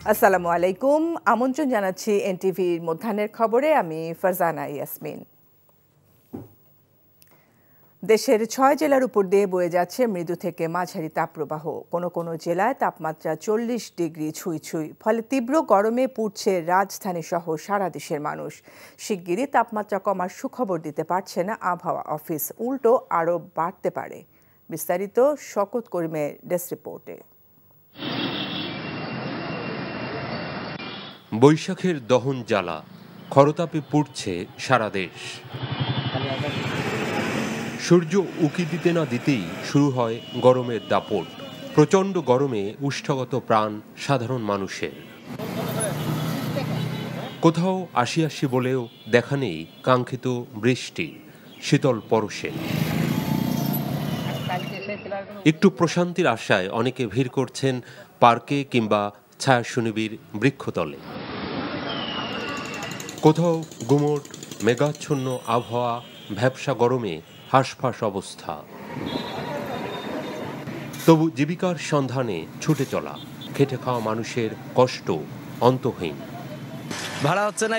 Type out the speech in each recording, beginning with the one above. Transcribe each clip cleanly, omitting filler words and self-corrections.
আসসালামু আলাইকুম, আমন্ত্রণ জানাচ্ছি এনটিভির মধ্যাহ্নের খবরে। আমি ফারজানা ইয়াসমিন। দেশের 6 জেলার উপর দিয়ে বয়ে যাচ্ছে মৃদু থেকে মাঝারি তাপপ্রবাহ। কোনো কোনো জেলায় তাপমাত্রা 40 ডিগ্রি ছুঁই ছুঁই, ফলে তীব্র গরমে পুড়ছে রাজধানী সহ সারা দেশের মানুষ। শিগগিরই তাপমাত্রা কমার সুখবর দিতে পারছে না আবহাওয়া অফিস, উল্টো আরও বাড়তে পারে। বিস্তারিত শওকত করিমের ডেস্ক রিপোর্টে। বৈশাখের দহন জ্বালা, খরতাপে পুড়ছে সারা দেশ। সূর্য উকি দিতে না দিতেই শুরু হয় গরমের দাপট। প্রচণ্ড গরমে উষ্ঠগত প্রাণ সাধারণ মানুষের। কোথাও আসি আসি বলেও দেখা নেই কাঙ্ক্ষিত বৃষ্টি, শীতল পরশে। একটু প্রশান্তির আশায় অনেকে ভিড় করছেন পার্কে কিংবা ছায়াশনিবির বৃক্ষতলে। কোথাও গুমোট মেঘাচ্ছন্ন আবহাওয়া, ভ্যাপসা গরমে হাঁসফাঁস অবস্থা। তবু জীবিকার সন্ধানে ছুটে চলা খেটে খাওয়া মানুষের কষ্ট অন্তহীন। ভাড়া হচ্ছে না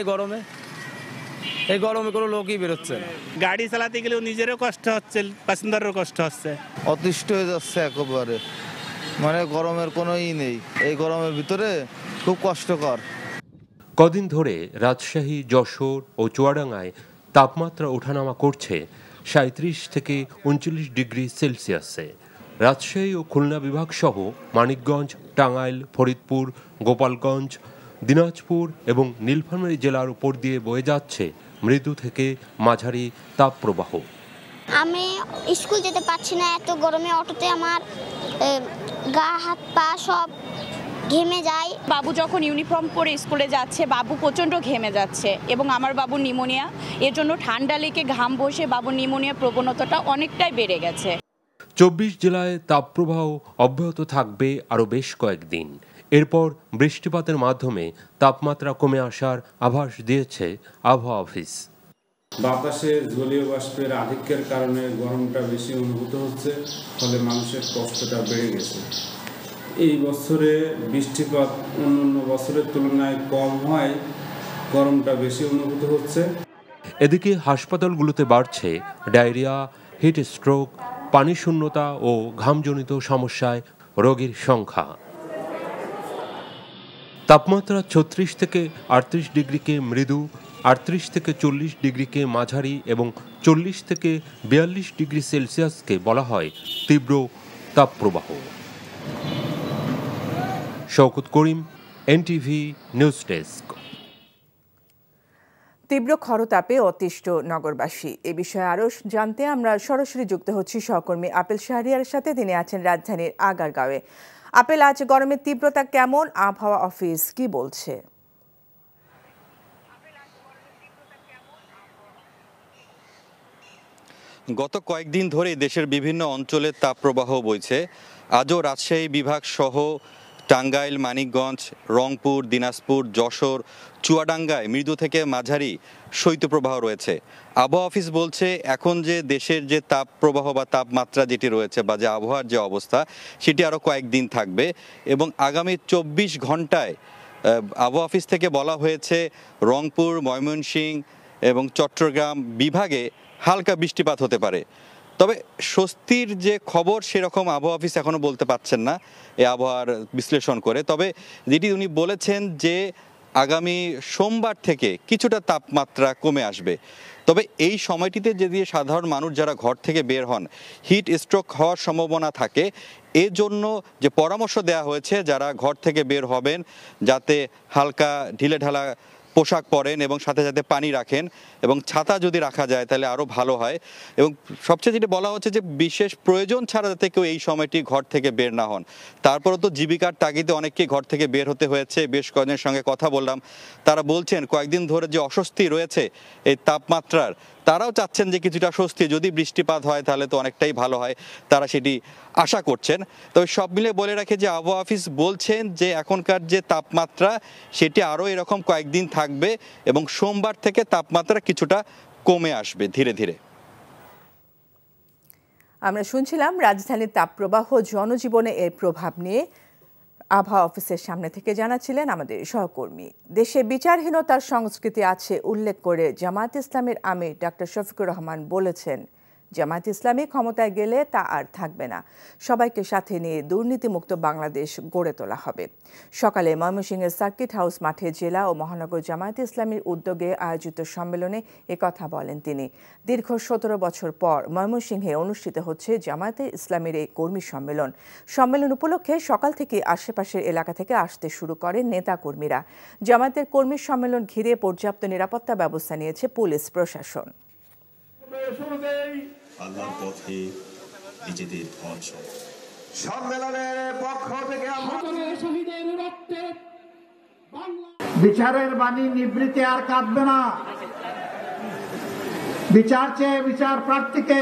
এই গরমে কোনো লোকই বেরোচ্ছে না। গাড়ি চালাতে গেলেও নিজেরও কষ্ট হচ্ছে, প্যাসেঞ্জারেরও কষ্ট হচ্ছে। অতিষ্ঠ হয়ে যাচ্ছে একেবারে, মানে গরমের কোনো নেই। এই গরমের ভিতরে খুব কষ্টকর। কদিন ধরে রাজশাহী, যশোর ও চুয়াডাঙ্গায় তাপমাত্রা ওঠানামা করছে 37 থেকে 39 ডিগ্রি সেলসিয়াসে। রাজশাহী ও খুলনা বিভাগ সহ মানিকগঞ্জ, টাঙ্গাইল, ফরিদপুর, গোপালগঞ্জ, দিনাজপুর এবং নীলফামারী জেলার উপর দিয়ে বয়ে যাচ্ছে মৃদু থেকে মাঝারি তাপপ্রবাহ। আমি স্কুল যেতে পারছি না, এত গরমে অটোতে আমার গা হাত পা সব ঘেমে যায়। বাবু যখন ইউনিফর্ম পরে স্কুলে যাচ্ছে, বাবু প্রচণ্ড ঘেমে যাচ্ছে এবং আমার বাবুর নিউমোনিয়া, এর জন্য ঠান্ডা লেগে ঘাম বসে বাবুর নিউমোনিয়া প্রবণতাটা অনেকটাই বেড়ে গেছে। 24 জেলায় তাপপ্রবাহ অব্যাহত থাকবে আরও বেশ কয়েকদিন। এরপর বৃষ্টিপাতের মাধ্যমে তাপমাত্রা কমে আসার আভাস দিয়েছে আবহাওয়া অফিস। বাতাসে জলীয় বাষ্পের আধিক্যের কারণে গরমটা বেশি অনুভূত হচ্ছে, ফলে মানুষের কষ্টটা বেড়ে গেছে। এই বছরে বৃষ্টিপাত অন্যান্য বছরের তুলনায় কম হয়, গরমটা বেশি অনুভূত হচ্ছে। এদিকে হাসপাতালগুলোতে বাড়ছে ডায়রিয়া, হিট স্ট্রোক, পানি শূন্যতা ও ঘামজনিত সমস্যায় রোগীর সংখ্যা। তাপমাত্রা 36 থেকে 38 ডিগ্রিকে মৃদু, 38 থেকে 40 ডিগ্রিকে মাঝারি এবং 40 থেকে 42 ডিগ্রি সেলসিয়াসকে বলা হয় তীব্র তাপপ্রবাহ। শওকত করিম, এনটিভি নিউজ ডেস্ক। তীব্র খরতাপে অতিষ্ঠ নগরবাসী। এ বিষয়ে আরও জানতে আমরা সরাসরি যুক্ত হচ্ছি সহকর্মী আপেল শাহরিয়ারের সাথে। তিনি আছেন রাজধানীর আগারগাঁওয়ে। আপেল, আজ গরমের তীব্রতা কেমন? আবহাওয়া অফিস কি বলছে? গত কয়েকদিন ধরে দেশের বিভিন্ন অঞ্চলে তাপপ্রবাহ বইছে। আজও রাজশাহী বিভাগ সহ টাঙ্গাইল, মানিকগঞ্জ, রংপুর, দিনাজপুর, যশোর, চুয়াডাঙ্গায় মৃদু থেকে মাঝারি শৈত্যপ্রবাহ রয়েছে। আবহাওয়া অফিস বলছে এখন যে দেশের যে তাপপ্রবাহ বা তাপমাত্রা যেটি রয়েছে বা যে আবহাওয়ার যে অবস্থা, সেটি আরও কয়েকদিন থাকবে এবং আগামী 24 ঘন্টায় আবহাওয়া অফিস থেকে বলা হয়েছে রংপুর, ময়মনসিংহ এবং চট্টগ্রাম বিভাগে হালকা বৃষ্টিপাত হতে পারে। তবে স্বস্তির যে খবর সেরকম আবহাওয়া অফিস এখনও বলতে পারছেন না এই আবহাওয়ার বিশ্লেষণ করে। তবে যেটি উনি বলেছেন যে আগামী সোমবার থেকে কিছুটা তাপমাত্রা কমে আসবে। তবে এই সময়টিতে যদি সাধারণ মানুষ যারা ঘর থেকে বের হন, হিট স্ট্রোক হওয়ার সম্ভাবনা থাকে। এজন্য যে পরামর্শ দেওয়া হয়েছে যারা ঘর থেকে বের হবেন যাতে হালকা ঢিলেঢালা পোশাক পরেন এবং সাথে সাথে পানি রাখেন এবং ছাতা যদি রাখা যায় তাহলে আরও ভালো হয়। এবং সবচেয়ে যেটা বলা হচ্ছে যে বিশেষ প্রয়োজন ছাড়া যাতে কেউ এই সময়টি ঘর থেকে বের না হন। তারপরও তো জীবিকার তাগিদে অনেককেই ঘর থেকে বের হতে হয়েছে। বেশ কয়েকজনের সঙ্গে কথা বললাম, তারা বলছেন কয়েকদিন ধরে যে অস্বস্তি রয়েছে এই তাপমাত্রার, তারাও চাচ্ছেন যে কিছুটা স্বস্তি, যদি বৃষ্টিপাত হয় তাহলে তো অনেকটাই ভালো হয়, তারা সেটি আশা করছেন। তবে সব মিলে বলে রাখে যে আবহাওয়া অফিস বলছেন যে এখনকার যে তাপমাত্রা সেটি আরও এরকম কয়েকদিন থাকবে এবং সোমবার থেকে তাপমাত্রা কিছুটা কমে আসবে ধীরে ধীরে। আমরা শুনছিলাম রাজধানীর তাপপ্রবাহ জনজীবনে এর প্রভাব নিয়ে আবহাওয়া অফিসের সামনে থেকে জানাচ্ছিলেন আমাদের সহকর্মী। দেশে বিচারহীনতার সংস্কৃতি আছে উল্লেখ করে জামায়াত ইসলামীর আমির ডক্টর শফিকুর রহমান বলেছেন, জামায়াত ইসলামী ক্ষমতায় গেলে তা আর থাকবে না, সবাইকে সাথে নিয়ে দুর্নীতিমুক্ত বাংলাদেশ গড়ে তোলা হবে। সকালে ময়মনসিংহের সার্কিট হাউস মাঠে জেলা ও মহানগর জামায়াত ইসলামীর উদ্যোগে আয়োজিত সম্মেলনে একথা বলেন তিনি। দীর্ঘ 17 বছর পর ময়মনসিংহে অনুষ্ঠিত হচ্ছে জামায়াতে ইসলামীর এই কর্মী সম্মেলন। সম্মেলন উপলক্ষে সকাল থেকে আশেপাশের এলাকা থেকে আসতে শুরু করেন নেতা কর্মীরা। জামায়াতের কর্মী সম্মেলন ঘিরে পর্যাপ্ত নিরাপত্তা ব্যবস্থা নিয়েছে পুলিশ প্রশাসন। আল্লাহর পথে নিজেদের অর্জন। সম্মেলনের পক্ষ থেকে শহীদের রক্তে বিচারের বাণী নিবৃত্তি আর কাঁদবে না। বিচার চেয়ে বিচার প্রার্থীকে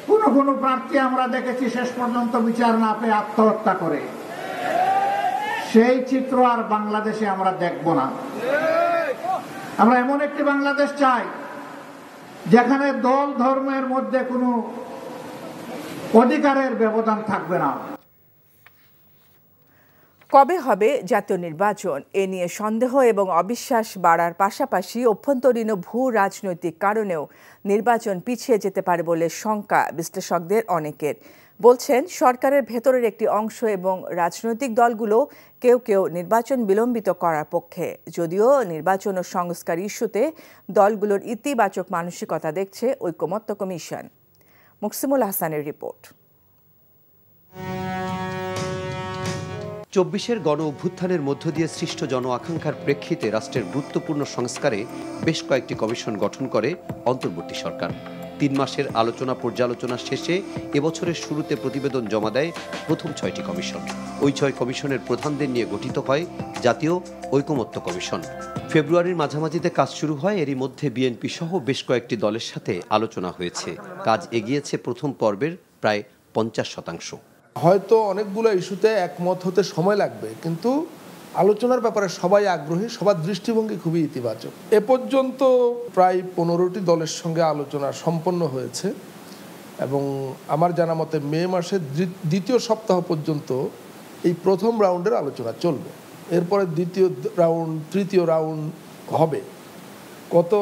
কোন প্রার্থী আমরা দেখেছি শেষ পর্যন্ত বিচার না পেয়ে আত্মহত্যা করে। সেই চিত্র আর বাংলাদেশে আমরা দেখব না। আমরা এমন একটি বাংলাদেশ চাই যেখানে দল ধর্মের মধ্যে কোনো অধিকারের ব্যবধান থাকবে না। কবে হবে জাতীয় নির্বাচন, এ নিয়ে সন্দেহ এবং অবিশ্বাস বাড়ার পাশাপাশি অভ্যন্তরীণ ও ভূ রাজনৈতিক কারণেও নির্বাচন পিছিয়ে যেতে পারে বলে শঙ্কা বিশ্লেষকদের অনেকের। বলছেন, সরকারের ভেতরের একটি অংশ এবং রাজনৈতিক দলগুলো কেউ কেউ নির্বাচন বিলম্বিত করার পক্ষে, যদিও নির্বাচন ও সংস্কার ইস্যুতে দলগুলোর ইতিবাচক মানসিকতা দেখছে ঐকমত্য কমিশন। মুকসিমুল হাসানের রিপোর্ট। 24-এর গণ অভ্যুত্থানের মধ্য দিয়ে সৃষ্ট জন আকাঙ্ক্ষার প্রেক্ষিতে রাষ্ট্রের গুরুত্বপূর্ণ সংস্কারে বেশ কয়েকটি কমিশন গঠন করে অন্তর্বর্তী সরকার। 3 মাসের আলোচনা পর্যালোচনা শেষে এবছরের শুরুতে প্রতিবেদন জমা দেয় প্রথম 6টি কমিশন। ওই 6 কমিশনের প্রধানদের নিয়ে গঠিত হয় জাতীয় ঐকমত্য কমিশন। ফেব্রুয়ারির মাঝামাঝিতে কাজ শুরু হয়। এরই মধ্যে বিএনপি সহ বেশ কয়েকটি দলের সাথে আলোচনা হয়েছে। কাজ এগিয়েছে প্রথম পর্বের প্রায় 50%। হয়তো অনেকগুলো ইস্যুতে একমত হতে সময় লাগবে, কিন্তু আলোচনার ব্যাপারে সবাই আগ্রহী, সবার দৃষ্টিভঙ্গি খুবই ইতিবাচক। এ পর্যন্ত প্রায় 15টি দলের সঙ্গে আলোচনা সম্পন্ন হয়েছে এবং আমার জানা মতে মে মাসের দ্বিতীয় সপ্তাহ পর্যন্ত এই প্রথম রাউন্ডের আলোচনা চলবে। এরপরে দ্বিতীয় রাউন্ড, তৃতীয় রাউন্ড হবে। কত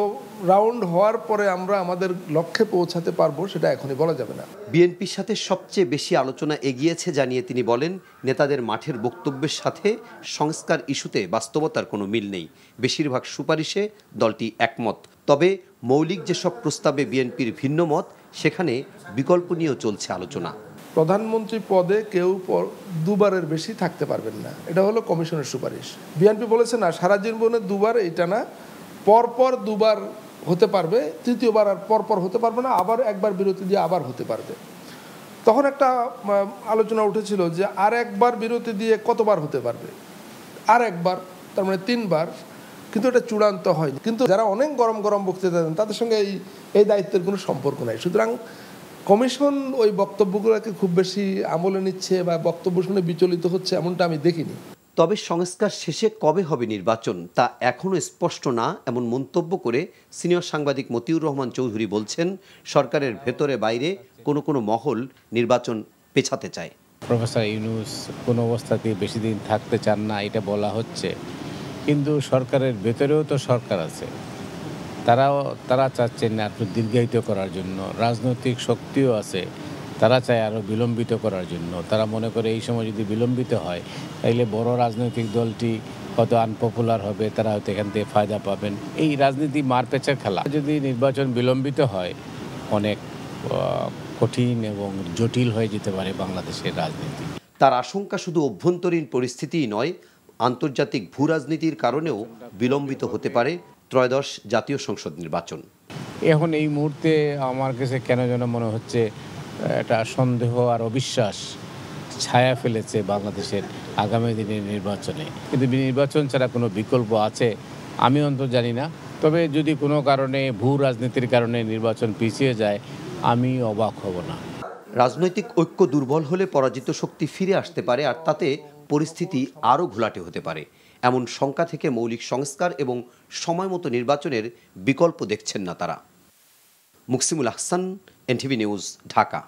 রাউন্ড হওয়ার পরে আমরা আমাদের লক্ষ্যে পৌঁছাতে পারবো সেটা এখনই বলা যাবে না। বিএনপির সাথে সবচেয়ে বেশি আলোচনা এগিয়েছে জানিয়ে তিনি বলেন, নেতাদের মাঠের বক্তব্যের সাথে সংস্কার ইস্যুতে বাস্তবতার কোনো মিল নেই। বেশিরভাগ সুপারিশে দলটি একমত। তবে মৌলিক যেসব প্রস্তাবে বিএনপির ভিন্ন মত, সেখানে বিকল্প নিয়েও চলছে আলোচনা। প্রধানমন্ত্রী পদে কেউ 2বারের বেশি থাকতে পারবেন না, এটা হলো কমিশনের সুপারিশ। বিএনপি বলেছে না, সারা জীবনে 2বার, এটা না, পরপর 2বার হতে পারবে, তৃতীয়বার আর পরপর হতে পারবে না, আবার একবার বিরতি দিয়ে আবার হতে পারবে। তখন একটা আলোচনা উঠেছিল যে আর একবার বিরতি দিয়ে কতবার হতে পারবে, আর একবার, তার মানে 3বার, কিন্তু এটা চূড়ান্ত হয়নি। কিন্তু যারা অনেক গরম গরম বক্তৃতা দেন তাদের সঙ্গে এই দায়িত্বের কোনো সম্পর্ক নাই। সুতরাং কমিশন ওই বক্তব্যগুলোকে খুব বেশি আমলে নিচ্ছে বা বক্তব্য শুনে বিচলিত হচ্ছে এমনটা আমি দেখিনি। তবে সংস্কার শেষে কবে হবে নির্বাচন তা এখনও স্পষ্ট না, এমন মন্তব্য করে সিনিয়র সাংবাদিক মতিউর রহমান চৌধুরী বলছেন, সরকারের ভেতরে বাইরে কোনো মহল নির্বাচন পেছাতে চায়। প্রফেসর ইউনূস কোনো অবস্থাতেই বেশি দিন থাকতে চান না, এটা বলা হচ্ছে, কিন্তু সরকারের ভেতরেও তো সরকার আছে, তারা চাচ্ছেন না একটু দীর্ঘায়িত করার জন্য। রাজনৈতিক শক্তিও আছে, তারা চায় আরও বিলম্বিত করার জন্য। তারা মনে করে এই সময় যদি বিলম্বিত হয় তাহলে বড় রাজনৈতিক দলটি হয়তো আনপপুলার হবে, তারা হয়তো এখান থেকে ফায়দা পাবেন। এই রাজনীতি মারপেচার খেলা। যদি নির্বাচন বিলম্বিত হয় অনেক কঠিন এবং জটিল হয়ে যেতে পারে বাংলাদেশের রাজনীতি। তার আশঙ্কা শুধু অভ্যন্তরীণ পরিস্থিতিই নয়, আন্তর্জাতিক ভূ রাজনীতির কারণেও বিলম্বিত হতে পারে ত্রয়োদশ জাতীয় সংসদ নির্বাচন। এখন এই মুহূর্তে আমার কাছে কেন যেন মনে হচ্ছে একটা সন্দেহ আর অবিশ্বাস ছায়া ফেলেছে বাংলাদেশের আগামী দিনের নির্বাচনে। কিন্তু নির্বাচন ছাড়া কোনো বিকল্প আছে আমি অন্তত জানি না। তবে যদি কোনো কারণে ভূ রাজনীতির কারণে নির্বাচন পিছিয়ে যায়, আমি অবাক হব না। রাজনৈতিক ঐক্য দুর্বল হলে পরাজিত শক্তি ফিরে আসতে পারে, আর তাতে পরিস্থিতি আরও ঘোলাটে হতে পারে। এমন শঙ্কা থেকে মৌলিক সংস্কার এবং সময়মতো নির্বাচনের বিকল্প দেখছেন না তারা। Muksimul Hasan, NTV news, Dhaka.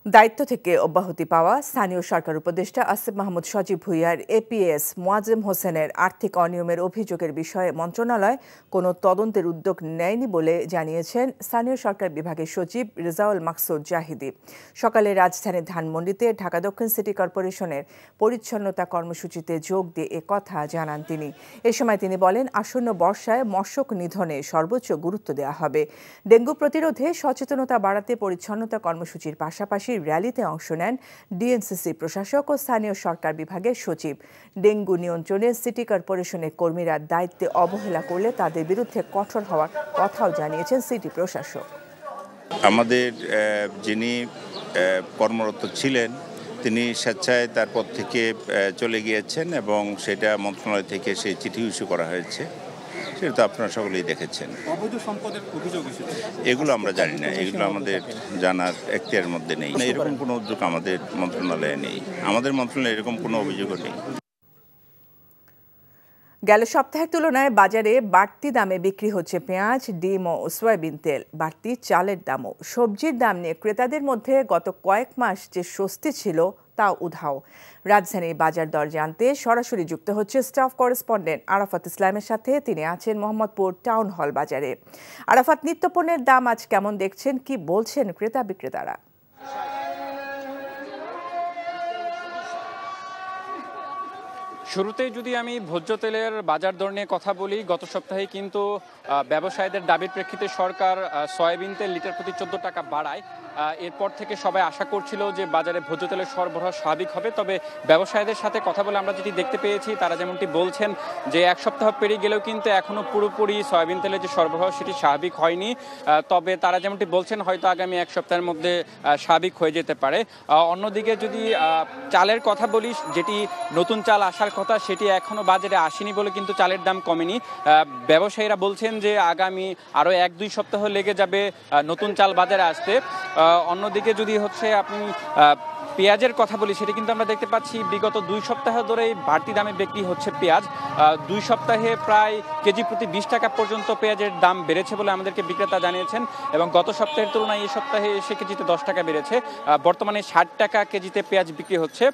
দায়িত্ব থেকে অব্যাহতি পাওয়া স্থানীয় সরকার উপদেষ্টা আসিফ মাহমুদ সজীব ভুঁইয়ার এপিএস মোয়াজ্জেম হোসেনের আর্থিক অনিয়মের অভিযোগের বিষয়ে মন্ত্রণালয় কোনো তদন্তের উদ্যোগ নেয়নি বলে জানিয়েছেন স্থানীয় সরকার বিভাগের সচিব রেজাউল মাকসুদ জাহিদি। সকালে রাজধানীর ধানমন্ডিতে ঢাকা দক্ষিণ সিটি কর্পোরেশনের পরিচ্ছন্নতা কর্মসূচিতে যোগ দিয়ে একথা জানান তিনি। এ সময় তিনি বলেন, আসন্ন বর্ষায় মশক নিধনে সর্বোচ্চ গুরুত্ব দেওয়া হবে। ডেঙ্গু প্রতিরোধে সচেতনতা বাড়াতে পরিচ্ছন্নতা কর্মসূচির পাশাপাশি র্যালিতে অংশ নেন ডিএনসিসি প্রশাসক ও স্থানীয় সরকার বিভাগের সচিব। ডেঙ্গু নিয়ন্ত্রণে সিটি কর্পোরেশনের কর্মীরা দায়িত্বে অবহেলা করলে তাদের বিরুদ্ধে কঠোর হওয়ার কথাও জানিয়েছেন সিটি প্রশাসক। আমাদের যিনি কর্মরত ছিলেন তিনি স্বেচ্ছায় তার পদ থেকে চলে গিয়েছেন এবং সেটা মন্ত্রণালয় থেকে সেই চিঠি ইস্যু করা হয়েছে। সেটা তো আপনারা সকলেই দেখেছেন। অবৈধ সম্পদের অভিযোগ এগুলো আমরা জানি না, এগুলো আমাদের জানার এখতিয়ারের মধ্যে নেই। এরকম কোনো উদ্যোগ আমাদের মন্ত্রণালয়ে নেই, আমাদের মন্ত্রণালয়ে এরকম কোনো অভিযোগও নেই। গেল সপ্তাহের তুলনায় বাজারে বাড়তি দামে বিক্রি হচ্ছে পেঁয়াজ, ডিম ও সয়াবিন তেল, বাড়তি চালের দামও। সবজির দাম নিয়ে ক্রেতাদের মধ্যে গত কয়েক মাস যে স্বস্তি ছিল তা উধাও। রাজধানীর বাজার দর জানতে সরাসরি যুক্ত হচ্ছে স্টাফ করেসপন্ডেন্ট আরাফাত ইসলামের সাথে। তিনি আছেন মোহাম্মদপুর টাউন হল বাজারে। আরাফাত, নিত্যপণ্যের দাম আজ কেমন দেখছেন, কি বলছেন ক্রেতা বিক্রেতারা? শুরুতেই যদি আমি ভোজ্য তেলের বাজার দর নিয়ে কথা বলি, গত সপ্তাহে কিন্তু ব্যবসায়ীদের দাবির প্রেক্ষিতে সরকার সয়াবিন তেল লিটার প্রতি 14 টাকা বাড়ায়। এরপর থেকে সবাই আশা করছিল যে বাজারে ভোজ্য তেলের সরবরাহ স্বাভাবিক হবে। তবে ব্যবসায়ীদের সাথে কথা বলে আমরা যেটি দেখতে পেয়েছি, তারা যেমনটি বলছেন যে এক সপ্তাহ পেরিয়ে গেলেও কিন্তু এখনও পুরোপুরি সয়াবিন তেলের যে সরবরাহ সেটি স্বাভাবিক হয়নি। তবে তারা যেমনটি বলছেন হয়তো আগামী এক সপ্তাহের মধ্যে স্বাভাবিক হয়ে যেতে পারে। অন্যদিকে যদি চালের কথা বলি, যেটি নতুন চাল আসার কথা সেটি এখনও বাজারে আসেনি বলে কিন্তু চালের দাম কমেনি। ব্যবসায়ীরা বলছেন যে আগামী আরও 1-2 সপ্তাহ লেগে যাবে নতুন চাল বাজারে আসতে। অন্যদিকে যদি আপনি পেঁয়াজের কথা বলি, সেটি কিন্তু আমরা দেখতে পাচ্ছি বিগত 2 সপ্তাহ ধরেই বাড়তি দামে বিক্রি হচ্ছে পেঁয়াজ। 2 সপ্তাহে প্রায় কেজি প্রতি 20 টাকা পর্যন্ত পেঁয়াজের দাম বেড়েছে বলে আমাদেরকে বিক্রেতা জানিয়েছেন এবং গত সপ্তাহের তুলনায় এই সপ্তাহে এসে কেজিতে 10 টাকা বেড়েছে। বর্তমানে 60 টাকা কেজিতে পেঁয়াজ বিক্রি হচ্ছে।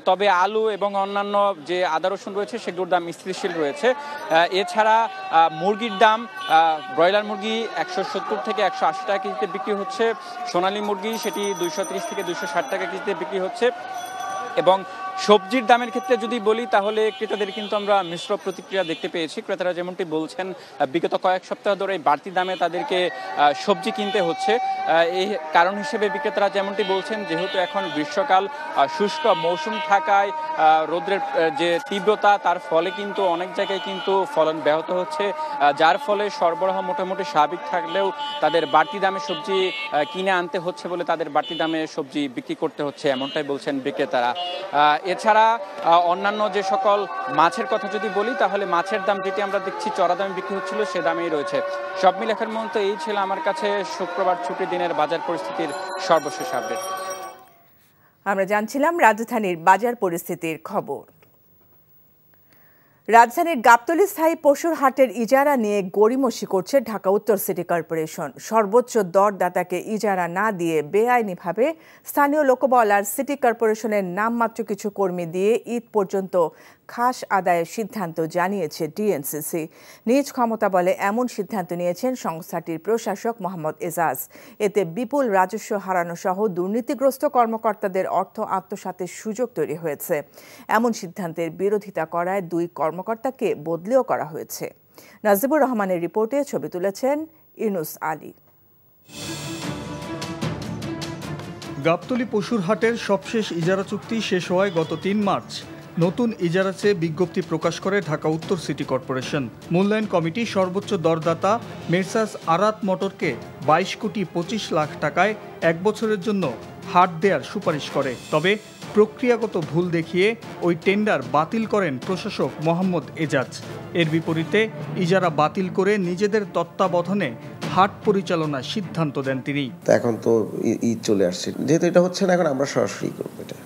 তবে আলু এবং অন্যান্য যে আদা রসুন রয়েছে সেগুলোর দাম স্থিতিশীল রয়েছে। এছাড়া মুরগির দাম, ব্রয়লার মুরগি 170 থেকে 180 টাকা কেজিতে বিক্রি হচ্ছে। সোনালী মুরগি সেটি 230 থেকে 260 টাকা কেজিতে বিক্রি হচ্ছে। এবং সবজির দামের ক্ষেত্রে যদি বলি তাহলে ক্রেতাদের কিন্তু আমরা মিশ্র প্রতিক্রিয়া দেখতে পেয়েছি। ক্রেতারা যেমনটি বলছেন বিগত কয়েক সপ্তাহ ধরে বাড়তি দামে তাদেরকে সবজি কিনতে হচ্ছে। এই কারণ হিসেবে বিক্রেতারা যেমনটি বলছেন, যেহেতু এখন গ্রীষ্মকাল, শুষ্ক মৌসুম থাকায় রৌদ্রের যে তীব্রতা তার ফলে কিন্তু অনেক জায়গায় কিন্তু ফলন ব্যাহত হচ্ছে, যার ফলে সরবরাহ মোটামুটি স্বাভাবিক থাকলেও তাদের বাড়তি দামে সবজি কিনে আনতে হচ্ছে বলে তাদের বাড়তি দামে সবজি বিক্রি করতে হচ্ছে, এমনটাই বলছেন বিক্রেতারা। এছাড়া অন্যান্য যে সকল মাছের কথা যদি বলি তাহলে মাছের দাম যেটি আমরা দেখছি চড়া দামে বিক্রি হচ্ছিল সে দামেই রয়েছে। সব মিলে এখন পর্যন্ত এই ছিল আমার কাছে শুক্রবার ছুটির দিনের বাজার পরিস্থিতির সর্বশেষ আপডেট। আমরা জানছিলাম রাজধানীর বাজার পরিস্থিতির খবর। রাজধানীর গাবতলী স্থায়ী পশুর হাটের ইজারা নিয়ে গড়িমসি করছে ঢাকা উত্তর সিটি কর্পোরেশন। সর্বোচ্চ দরদাতাকে ইজারা না দিয়ে বেআইনিভাবে স্থানীয় লোকবল আর সিটি কর্পোরেশনের নামমাত্র কিছু কর্মী দিয়ে ঈদ পর্যন্ত খাস আদায়ের সিদ্ধান্ত জানিয়েছে ডিএনসিসি। নিজ ক্ষমতা বলে এমন সিদ্ধান্ত নিয়েছেন সংস্থাটির প্রশাসক মোহাম্মদ এজাজ। এতে বিপুল রাজস্ব হারানো সহ দুর্নীতিগ্রস্ত কর্মকর্তাদের অর্থ আত্মসাতের সুযোগ তৈরি হয়েছে। এমন সিদ্ধান্তের বিরোধিতা করায় 2 কর্মকর্তাকে বদলিও করা হয়েছে। নাজিবুর রহমানের রিপোর্টে ছবি তুলেছেন ইউনুস আলী। গাবতলী পশুর হাটের সবশেষ ইজারা চুক্তি শেষ হওয়ায় গত 3 মার্চ নতুন ইজারা চেয়ে বিজ্ঞপ্তি প্রকাশ করে ঢাকা উত্তর সিটি কর্পোরেশন। মূল্যায়ন কমিটি সর্বোচ্চ দরদাতা মেসার্স আরাত মোটরকে 22 কোটি 25 লাখ টাকায় 1 বছরের জন্য হাট দেওয়ার সুপারিশ করে। তবে প্রক্রিয়াগত ভুল দেখিয়ে ওই টেন্ডার বাতিল করেন প্রশাসক মোহাম্মদ এজাজ। এর বিপরীতে ইজারা বাতিল করে নিজেদের তত্ত্বাবধানে হাট পরিচালনার সিদ্ধান্ত দেন তিনি। এখন তো ঈদ চলে আসছে, যেহেতু এটা হচ্ছে না, এখন আমরা সরাসরি করবো, এটা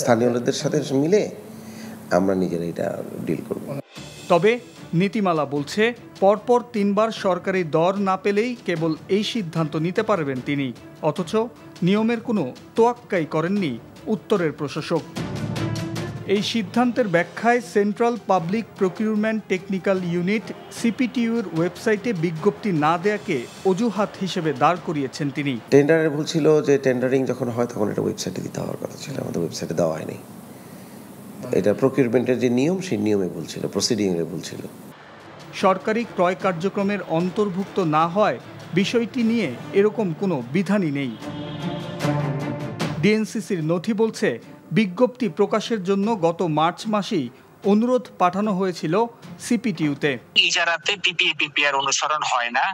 স্থানীয় লোকদের সাথে মিলে আমরা নিজেরা এটা ডিল করব। তবে নীতিমালা বলছে পরপর 3 বার সরকারি দর না পেলেই কেবল এই সিদ্ধান্ত নিতে পারবেন তিনি। অথচ নিয়মের কোনো তোয়াক্কাই করেননি উত্তরের প্রশাসক। এই সিদ্ধান্তের ব্যাখ্যায় central public procurement technical unit সিপিটিউর ওয়েবসাইটে বিজ্ঞপ্তি না দেয়াকে অজুহাত হিসেবে দাঁড় করিয়েছেন তিনি। টেন্ডারের ভুল ছিল যে টেন্ডারিং যখন হয় তখন এটা ওয়েবসাইটে দিতে হওয়ার কথা ছিল, আমাদের ওয়েবসাইটে দেওয়া হয়নি। এটা প্রকিউরমেন্টের যে নিয়ম সেই নিয়মে ভুল ছিল, প্রসিডিংয়ে ভুল ছিল। সরকারি ক্রয় কার্যক্রমের অন্তর্ভুক্ত না হয় বিষয়টি নিয়ে এরকম কোনো বিধানই নেই। ডিএনসিসির নথি বলছে বিজ্ঞপ্তি প্রকাশের জন্য গত মার্চ মাসেই অনুরোধ পাঠানো হয়েছিল সিপিটিউতে। ইজারাতে পিপিএ অনুসরণ হয় না,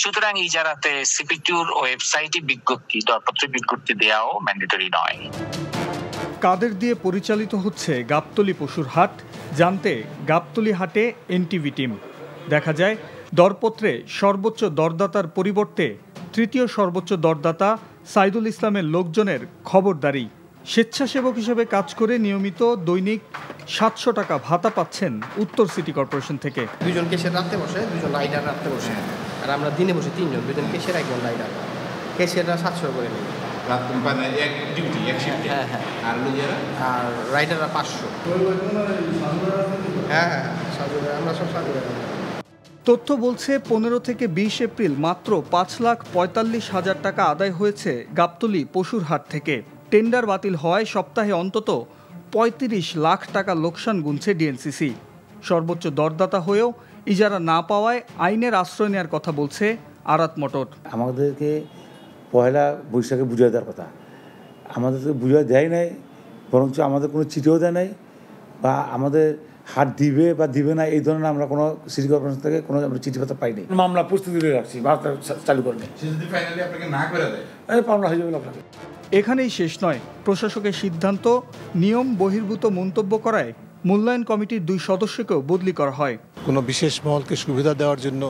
সুতরাং ইজারাতে সিপিটিউর ওয়েবসাইটে বিজ্ঞপ্তি দরপত্র বিজ্ঞপ্তি দেওয়াও ম্যান্ডেটরি নয়। কাদের দিয়ে পরিচালিত হচ্ছে গাবতলী পশুর হাট জানতে গাবতলী হাটে এনটিভি টিম। দেখা যায় দরপত্রে সর্বোচ্চ দরদাতার পরিবর্তে তৃতীয় সর্বোচ্চ দরদাতা সাইদুল ইসলামের লোকজনের খবরদারি। স্বেচ্ছাসেবক হিসেবে কাজ করে নিয়মিত দৈনিক 700 টাকা ভাতা পাচ্ছেন উত্তর সিটি কর্পোরেশন থেকে। দুজন কেশিয়ার রাতে বসে, দুজন রাইডার রাতে বসে, আর আমরা দিনে বসে তিনজন, দুজন কেশিয়ার একজন রাইডার। কেশিয়াররা 700 করে নেই, হ্যাঁ হ্যাঁ, আর রাইডাররা 500। হ্যাঁ হ্যাঁ, আমরা সব সাজু। তথ্য বলছে 15 থেকে 20 এপ্রিল মাত্র 5,45,000 টাকা আদায় হয়েছে গাবতলী পশুর হাট থেকে। টেন্ডার বাতিল হওয়ায় সপ্তাহে অন্তত 35 লাখ টাকা লোকসান গুনছে ডিএনসিসি। সর্বোচ্চ দরদাতা হয়েও ইজারা না পাওয়ায় আইনের আশ্রয় নেওয়ার কথা বলছে আরাত মোটর। আমাদেরকে পয়লা বৈশাখে বুঝিয়ে দেওয়ার কথা, আমাদেরকে বুঝিয়ে দেয় নাই, বরঞ্চ আমাদের কোনো চিঠিও দেয় নাই, বা আমাদের হাট দিবে বা দিবে না এই ধরনের আমরা কোনো সিটি কর্পোরেশন থেকে কোনো আমরা চিঠিপত্র পাইনি। মামলা প্রস্তুতি রাখছি, বার্তা চালু করেনি, পাওনা হয়ে যাবে আপনাকে। এখানেই শেষ নয়, প্রশাসকের সিদ্ধান্ত নিয়ম বহির্ভূত মন্তব্য করায় মূল্যায়ন কমিটির 2 সদস্যকেও বদলি করা হয়। কোনো বিশেষ মহলকে সুবিধা দেওয়ার জন্য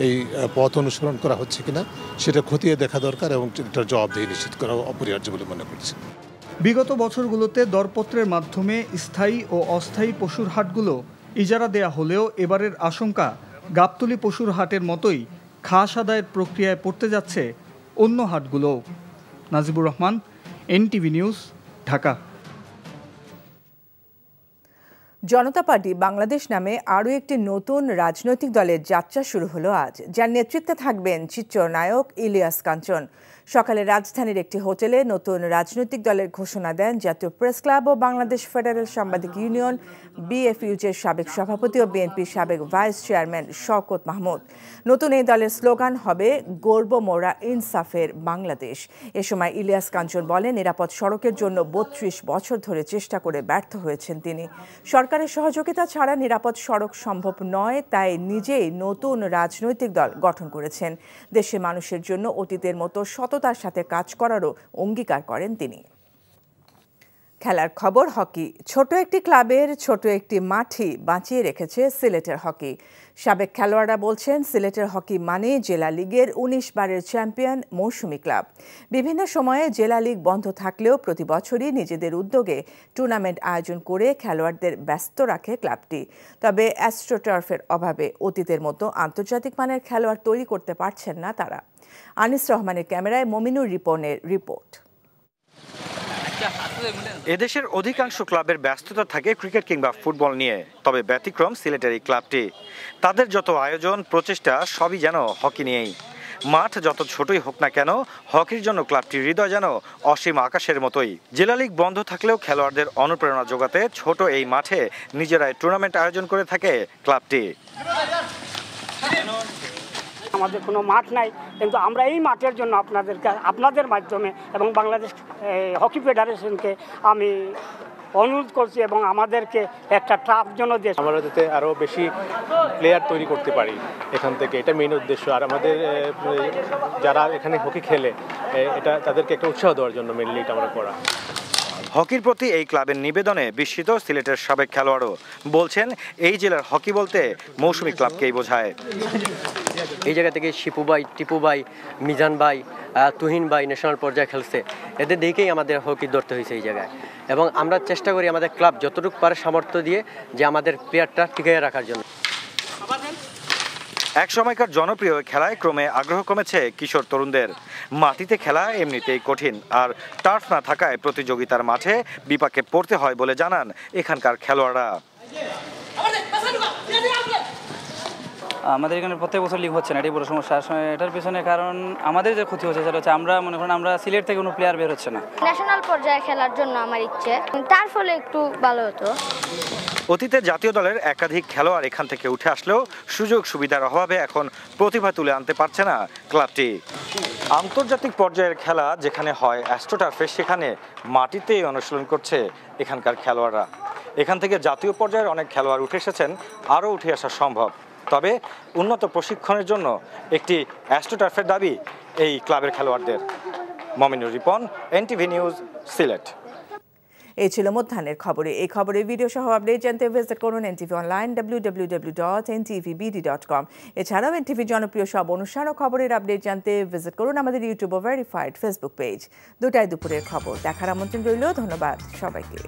এই পথ অনুসরণ করা হচ্ছে কিনা সেটা খতিয়ে দেখা দরকার এবং এটার জবাবদিহি নিশ্চিত করা অপরিহার্য বলে মনে করছি। বিগত বছরগুলোতে দরপত্রের মাধ্যমে স্থায়ী ও অস্থায়ী পশুর হাটগুলো ইজারা দেয়া হলেও এবারের আশঙ্কা গাবতলী পশুর হাটের মতোই খাস আদায়ের প্রক্রিয়ায় পড়তে যাচ্ছে অন্য হাটগুলো। Najibur Rahman, NTV news, Dhaka. Janata party Bangladesh নামে আরও একটি নতুন রাজনৈতিক দলের যাত্রা শুরু হলো আজ, যার নেতৃত্বে থাকবেন চিত্রনায়ক ইলিয়াস কাঞ্চন। সকালে রাজধানীর একটি হোটেলে নতুন রাজনৈতিক দলের ঘোষণা দেন জাতীয় প্রেস ক্লাব ও বাংলাদেশ ফেডারেল সাংবাদিক ইউনিয়ন বিএফইউজের সাবেক সভাপতি ও বিএনপির সাবেক ভাইস চেয়ারম্যান শওকত মাহমুদ। নতুন এই দলের স্লোগান হবে গর্ব মোরা ইনসাফের বাংলাদেশ। এ সময় ইলিয়াস কাঞ্চন বলেন, নিরাপদ সড়কের জন্য 32 বছর ধরে চেষ্টা করে ব্যর্থ হয়েছেন তিনি। সরকারের সহযোগিতা ছাড়া নিরাপদ সড়ক সম্ভব নয়, তাই নিজেই নতুন রাজনৈতিক দল গঠন করেছেন। দেশের মানুষের জন্য অতীতের মতো সততার সাথে কাজ করারও অঙ্গীকার করেন তিনি। খেলার খবর হকি। ছোট একটি ক্লাবের ছোট একটি মাঠই বাঁচিয়ে রেখেছে সিলেটের হকি। সাবেক খেলোয়াড়রা বলছেন, সিলেটের হকি মানে জেলা লিগের 19 বারের চ্যাম্পিয়ন মৌসুমী ক্লাব। বিভিন্ন সময়ে জেলা লিগ বন্ধ থাকলেও প্রতি বছরই নিজেদের উদ্যোগে টুর্নামেন্ট আয়োজন করে খেলোয়াড়দের ব্যস্ত রাখে ক্লাবটি। তবে অ্যাস্ট্রোটার্ফের অভাবে অতীতের মতো আন্তর্জাতিক মানের খেলোয়াড় তৈরি করতে পারছেন না তারা। আনিস রহমানের ক্যামেরায় মমিনুর রিপনের রিপোর্ট। এদেশের অধিকাংশ ক্লাবের ব্যস্ততা থাকে ক্রিকেট কিংবা ফুটবল নিয়ে, তবে ব্যতিক্রম সিলেটের এই ক্লাবটি। তাদের যত আয়োজন প্রচেষ্টা সবই যেন হকি নিয়েই। মাঠ যত ছোটই হোক না কেন, হকির জন্য ক্লাবটির হৃদয় যেন অসীম আকাশের মতোই। জেলা লীগ বন্ধ থাকলেও খেলোয়াড়দের অনুপ্রেরণা যোগাতে ছোট এই মাঠে নিজেরাই টুর্নামেন্ট আয়োজন করে থাকে ক্লাবটি। আমাদের কোনো মাঠ নাই, কিন্তু আমরা এই মাঠের জন্য আপনাদের মাধ্যমে এবং বাংলাদেশ হকি ফেডারেশনকে আমি অনুরোধ করছি এবং আমাদেরকে একটা ট্রাফ জন্য দিয়ে আমরা যাতে আরও বেশি প্লেয়ার তৈরি করতে পারি এখান থেকে, এটা মেইন উদ্দেশ্য। আর আমাদের যারা এখানে হকি খেলে এটা তাদেরকে একটা উৎসাহ দেওয়ার জন্য মেইনলি এটা আমরা করা। হকির প্রতি এই ক্লাবের নিবেদনে বিস্মিত সিলেটের সাবেক খেলোয়াড়ও বলছেন, এই জেলার হকি বলতে মৌসুমী ক্লাবকেই বোঝায়। এই জায়গা থেকে শিপু ভাই, টিপু ভাই, মিজান ভাই, তুহিন ভাই ন্যাশনাল পর্যায়ে খেলছে, এদের দেখেই আমাদের হকি ধরতে হয়েছে এই জায়গায়। এবং আমরা চেষ্টা করি আমাদের ক্লাব যতটুকু পারে সামর্থ্য দিয়ে যে আমাদের প্লেয়ারটা টিকিয়ে রাখার জন্য। এক সময়কার জনপ্রিয় খেলায় ক্রমে আগ্রহ কমেছে কিশোর তরুণদের। মাটিতে খেলা এমনিতেই কঠিন, আর টার্ফ না থাকায় প্রতিযোগিতার মাঠে বিপাকে পড়তে হয় বলে জানান এখানকার খেলোয়াড়রা। আমাদের এখানে প্রত্যেক বছর লিগ হচ্ছে না, এটাই বড় সমস্যা। এটার পিছনে কারণ আমাদের যে ক্ষতি হচ্ছে সেটা হচ্ছে আমরা মনে করেন আমরা সিলেট থেকে কোনো প্লেয়ার বের হচ্ছে না। ন্যাশনাল পর্যায়ে খেলার জন্য আমার ইচ্ছে, তার ফলে একটু ভালো হতো। অতীতে জাতীয় দলের একাধিক খেলোয়াড় এখান থেকে উঠে আসলেও সুযোগ সুবিধার অভাবে এখন প্রতিভা তুলে আনতে পারছে না ক্লাবটি। আন্তর্জাতিক পর্যায়ের খেলা যেখানে হয় অ্যাস্ট্রোটার্ফে, সেখানে মাটিতেই অনুশীলন করছে এখানকার খেলোয়াড়রা। এখান থেকে জাতীয় পর্যায়ের অনেক খেলোয়াড় উঠে এসেছেন, আরও উঠে আসা সম্ভব। তবে উন্নত প্রশিক্ষণের জন্য একটি অ্যাস্ট্রোটার্ফের দাবি এই ক্লাবের খেলোয়াড়দের। Mominur Ripon, NTV news, Sylhet. এই ছিল মধ্যাহ্নের খবরে। এই খবরের ভিডিও সহ আপডেট জানতে ভিজিট করুন এনটিভি অনলাইন www.ntvbd.com। এছাড়াও এনটিভি জনপ্রিয় সব অনুষ্ঠান ও খবরের আপডেট জানতে ভিজিট করুন আমাদের ইউটিউব ও ভেরিফাইড ফেসবুক পেজ। 2টায় দুপুরের খবর দেখার আমন্ত্রণ রইল। ধন্যবাদ সবাইকে।